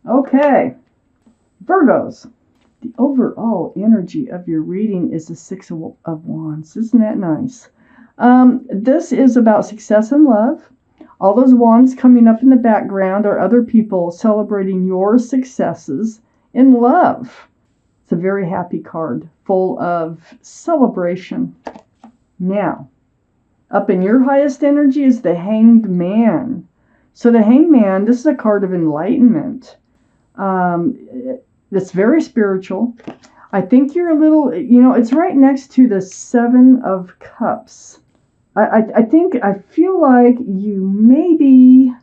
Okay, Virgos. The overall energy of your reading is the Six of Wands. Isn't that nice? This is about success and love. All those wands coming up in the background are other people celebrating your successes in love. It's a very happy card, full of celebration. Now, up in your highest energy is the Hanged Man. So the Hanged Man, this is a card of enlightenment. It's very spiritual. I think you're a little, it's right next to the Seven of Cups. I feel like you may be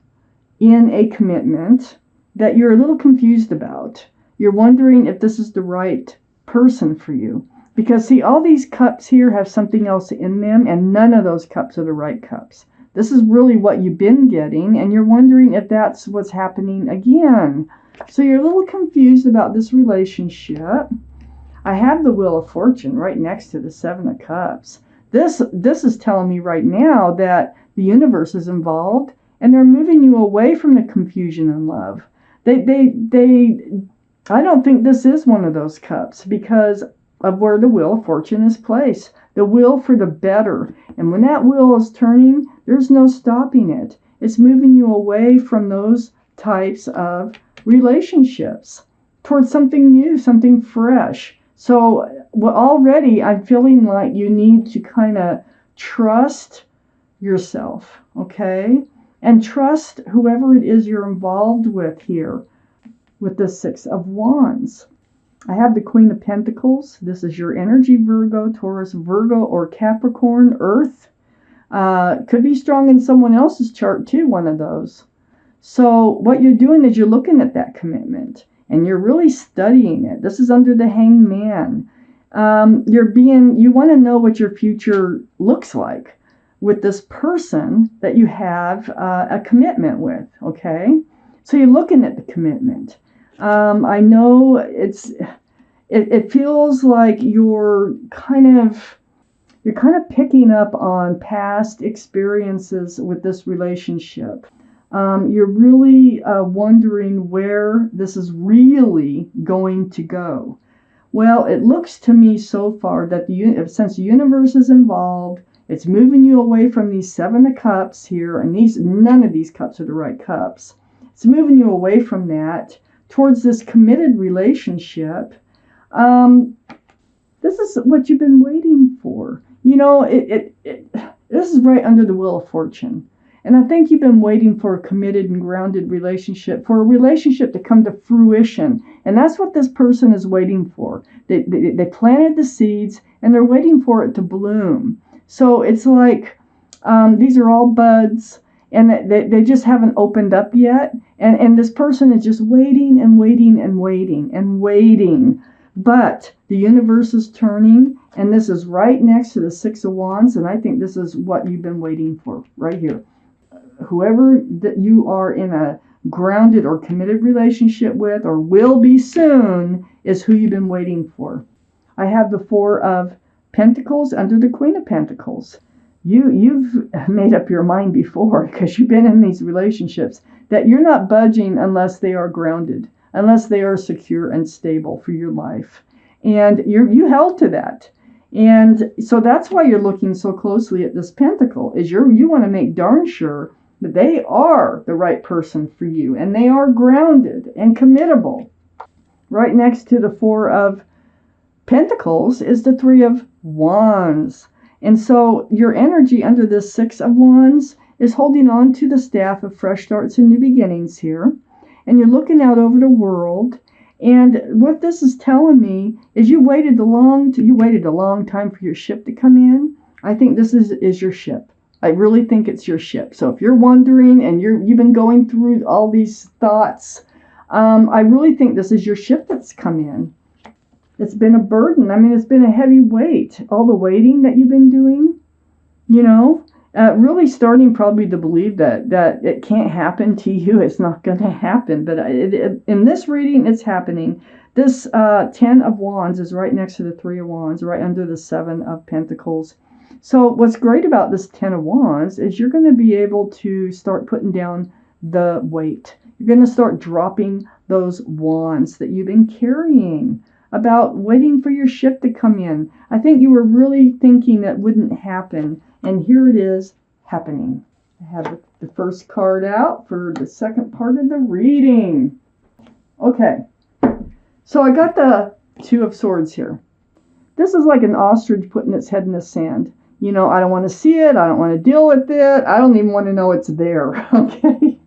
in a commitment that you're a little confused about. You're wondering if this is the right person for you. Because, see, all these cups here have something else in them, and none of those cups are the right cups. This is really what you've been getting, and you're wondering if that's what's happening again. So you're a little confused about this relationship. I have the Wheel of Fortune right next to the Seven of Cups. This is telling me right now that the universe is involved, and they're moving you away from the confusion and love. I don't think this is one of those cups because of where the Wheel of Fortune is placed. The wheel for the better. And when that wheel is turning, there's no stopping it. It's moving you away from those types of relationships towards something new, something fresh. So already I'm feeling like you need to kind of trust yourself, okay? And trust whoever it is you're involved with here with the Six of Wands. I have the Queen of Pentacles. This is your energy, Virgo, Taurus, Virgo, or Capricorn, Earth. Could be strong in someone else's chart too, one of those. So what you're doing is you're looking at that commitment and you're really studying it. This is under the Hanged Man. You want to know what your future looks like with this person that you have a commitment with, okay? So you're looking at the commitment. I know it feels like you're kind of picking up on past experiences with this relationship. You're really wondering where this is really going to go. Well, it looks to me so far that since the universe is involved, it's moving you away from these Seven of Cups here, and none of these cups are the right cups. It's moving you away from that towards this committed relationship. This is what you've been waiting for. This is right under the Wheel of Fortune. And I think you've been waiting for a committed and grounded relationship, for a relationship to come to fruition. And that's what this person is waiting for. They planted the seeds, and they're waiting for it to bloom. So it's like these are all buds, and they just haven't opened up yet. And this person is just waiting and waiting and waiting and waiting. But the universe is turning, and this is right next to the Six of Wands, and I think this is what you've been waiting for right here. Whoever that you are in a grounded or committed relationship with, or will be soon, is who you've been waiting for. I have the Four of Pentacles under the Queen of Pentacles. You've made up your mind before, because you've been in these relationships, that you're not budging unless they are grounded, unless they are secure and stable for your life. And you held to that. And so that's why you're looking so closely at this pentacle, is you want to make darn sure that they are the right person for you, and they are grounded and committable. Right next to the Four of Pentacles is the Three of Wands. And so your energy under this Six of Wands is holding on to the staff of fresh starts and new beginnings here. And you're looking out over the world. And what this is telling me is you waited a long time for your ship to come in. I think this is your ship. I really think it's your ship. So if you're wondering and you've been going through all these thoughts, I really think this is your ship that's come in. It's been a burden. I mean, it's been a heavy weight. All the waiting that you've been doing, really starting probably to believe that it can't happen to you. It's not going to happen. But in this reading, it's happening. This Ten of Wands is right next to the Three of Wands, right under the Seven of Pentacles. So what's great about this Ten of Wands is you're going to be able to start putting down the weight. You're going to start dropping those wands that you've been carrying about waiting for your ship to come in. I think you were really thinking that wouldn't happen, and here it is happening. I have the first card out for the second part of the reading. Okay, so I got the Two of Swords here. This is like an ostrich putting its head in the sand. You know, I don't want to see it. I don't want to deal with it. I don't even want to know it's there. Okay.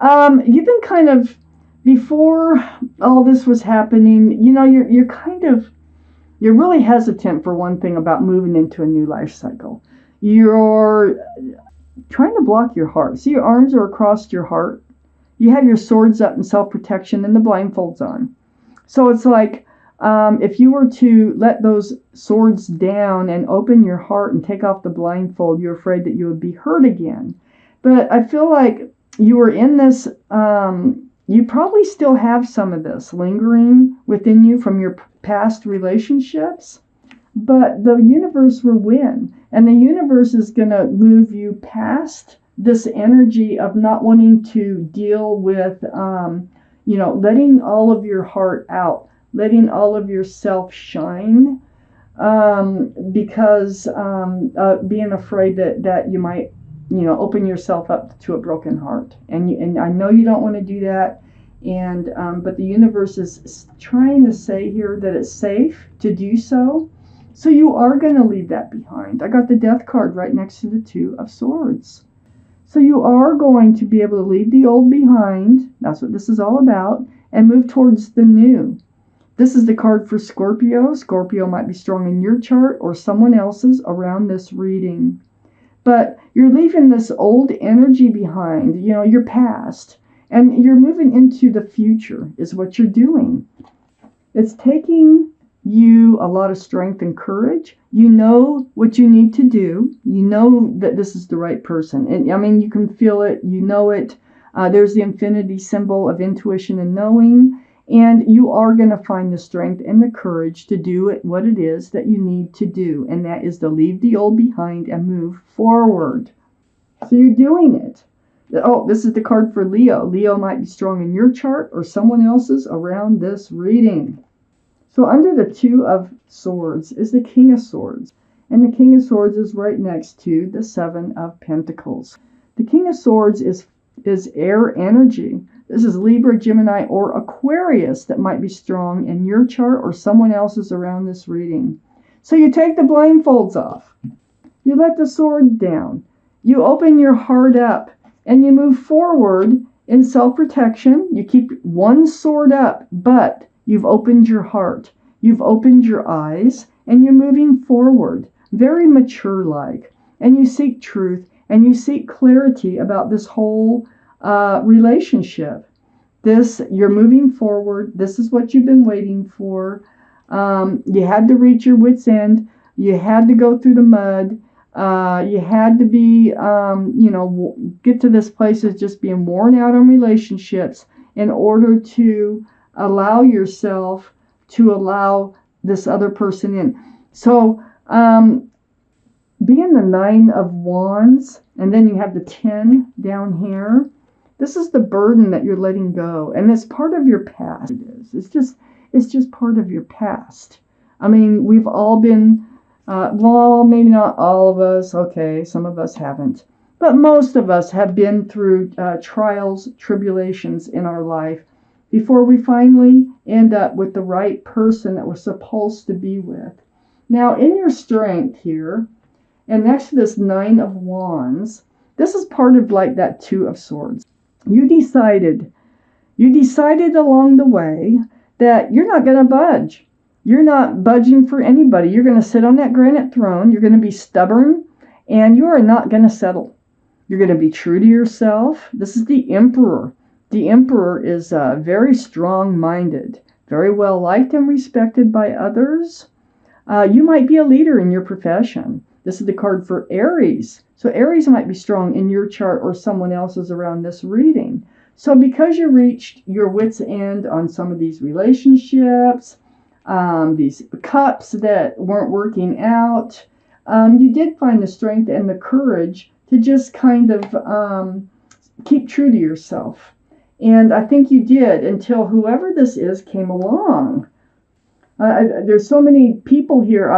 You've been kind of, before all this was happening, you know, you're really hesitant, for one thing, about moving into a new life cycle. You're trying to block your heart. See, your arms are across your heart. You have your swords up in self-protection and the blindfolds on. So it's like, if you were to let those swords down and open your heart and take off the blindfold, you're afraid that you would be hurt again. But I feel like you were in this, you probably still have some of this lingering within you from your past relationships, but the universe will win. And the universe is going to move you past this energy of not wanting to deal with, you know, letting all of your heart out, letting all of yourself shine, because being afraid that you might, you know, open yourself up to a broken heart. And I know you don't want to do that. And but the universe is trying to say here that it's safe to do so. So you are going to leave that behind. I got the Death card right next to the Two of Swords. So you are going to be able to leave the old behind. That's what this is all about. And move towards the new. This is the card for Scorpio. Scorpio might be strong in your chart or someone else's around this reading. But you're leaving this old energy behind, you know, your past. And you're moving into the future is what you're doing. It's taking you a lot of strength and courage. You know what you need to do. You know that this is the right person. And I mean, you can feel it. You know it. There's the infinity symbol of intuition and knowing. And you are going to find the strength and the courage to do what it is that you need to do. And that is to leave the old behind and move forward. So you're doing it. Oh, this is the card for Leo. Leo might be strong in your chart or someone else's around this reading. So under the Two of Swords is the King of Swords. And the King of Swords is right next to the Seven of Pentacles. The King of Swords is air energy. This is Libra, Gemini, or Aquarius that might be strong in your chart or someone else's around this reading. So you take the blindfolds off. You let the sword down. You open your heart up and you move forward in self-protection. You keep one sword up, but you've opened your heart. You've opened your eyes and you're moving forward, very mature-like. And you seek truth and you seek clarity about this whole relationship. You're moving forward. This is what you've been waiting for. You had to reach your wit's end. You had to go through the mud. You had to be, get to this place of just being worn out on relationships in order to allow yourself to allow this other person in. So, being the Nine of Wands, and then you have the 10 down here. This is the burden that you're letting go, and it's part of your past. It's just part of your past. I mean, we've all been, well, maybe not all of us. Okay, some of us haven't, but most of us have been through trials, tribulations in our life before we finally end up with the right person that we're supposed to be with. Now, in your strength here, and next to this Nine of Wands, this is part of like that Two of Swords. You decided along the way that you're not going to budge. You're not budging for anybody. You're going to sit on that granite throne. You're going to be stubborn, and you are not going to settle. You're going to be true to yourself. This is the Emperor. The Emperor is very strong-minded, very well liked and respected by others. You might be a leader in your profession. This is the card for Aries. So Aries might be strong in your chart or someone else's around this reading. So because you reached your wit's end on some of these relationships, these cups that weren't working out, you did find the strength and the courage to just kind of keep true to yourself And I think you did until whoever this is came along. There's so many people here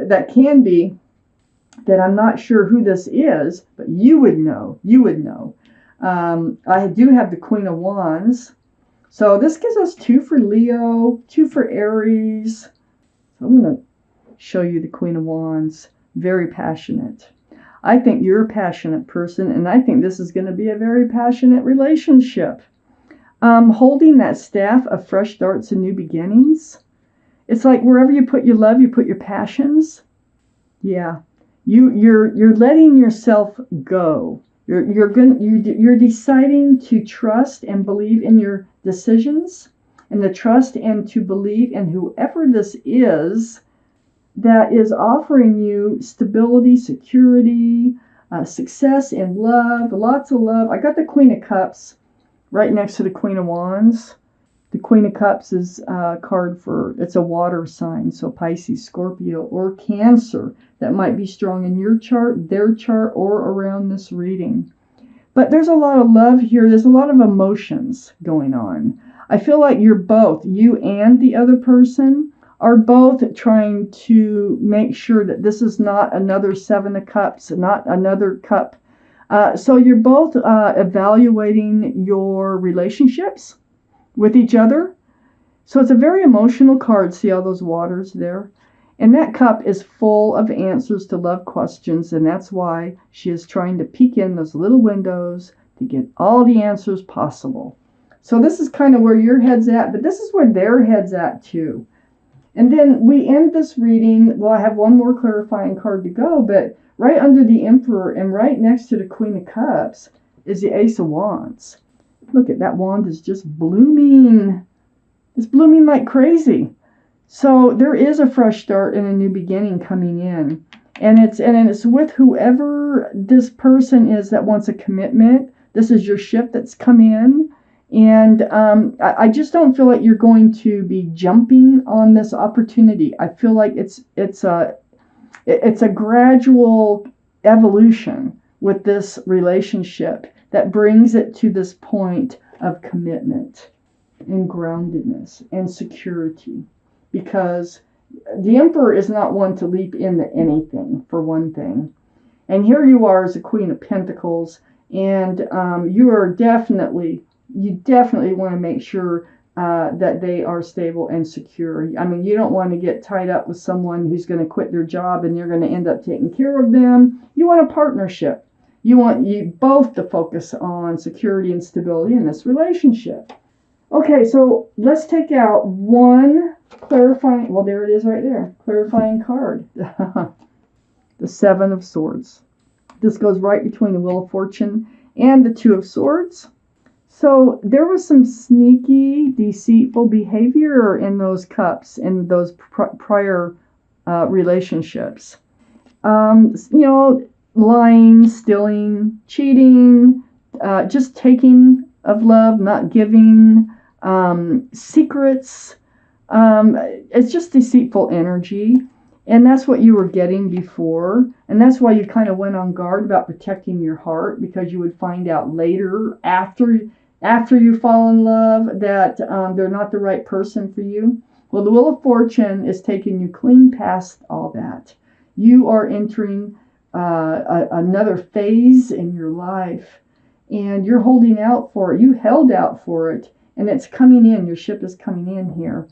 that can be that I'm not sure who this is, but you would know. You would know. I do have the Queen of Wands. So this gives us 2 for Leo, 2 for Aries. So I'm going to show you the Queen of Wands. Very passionate. I think you're a passionate person, and I think this is going to be a very passionate relationship. Holding that staff of fresh starts and new beginnings. It's like wherever you put your love, you put your passions. Yeah, you're letting yourself go. You're deciding to trust and believe in your decisions, and the trust and to believe in whoever this is that is offering you stability, security, success in love, lots of love. I got the Queen of Cups right next to the Queen of Wands. The Queen of Cups is a card for, it's a water sign, so Pisces, Scorpio, or Cancer. That might be strong in your chart, their chart, or around this reading. But there's a lot of love here. There's a lot of emotions going on. I feel like you're both, you and the other person, are both trying to make sure that this is not another 7 of Cups, not another cup. So you're both evaluating your relationships with each other. So it's a very emotional card. See all those waters there? And that cup is full of answers to love questions, and that's why she is trying to peek in those little windows to get all the answers possible. So this is kind of where your head's at, but this is where their head's at too. And then we end this reading. Well, I have one more clarifying card to go, but right under the Emperor and right next to the Queen of Cups is the Ace of Wands. Look at that wand is just blooming. It's blooming like crazy. So there is a fresh start and a new beginning coming in. And it's with whoever this person is that wants a commitment. This is your ship that's come in. And I just don't feel like you're going to be jumping on this opportunity. I feel like it's a gradual evolution with this relationship that brings it to this point of commitment and groundedness and security. Because the Emperor is not one to leap into anything, for one thing. And here you are as a Queen of Pentacles, and you definitely want to make sure that they are stable and secure. I mean, you don't want to get tied up with someone who's going to quit their job and you're going to end up taking care of them. You want a partnership. You want you both to focus on security and stability in this relationship. Okay, so let's take out one clarifying, well, there it is right there, clarifying card. The 7 of Swords. This goes right between the Wheel of Fortune and the 2 of Swords. So there was some sneaky, deceitful behavior in those cups, in those prior relationships. Lying, stealing, cheating, just taking of love, not giving, secrets. It's just deceitful energy. And that's what you were getting before. And that's why you kind of went on guard about protecting your heart, because you would find out later, after you fall in love, that they're not the right person for you. Well, the Wheel of Fortune is taking you clean past all that. You are entering another phase in your life, and you're holding out for it. You held out for it, and it's coming in. Your ship is coming in here.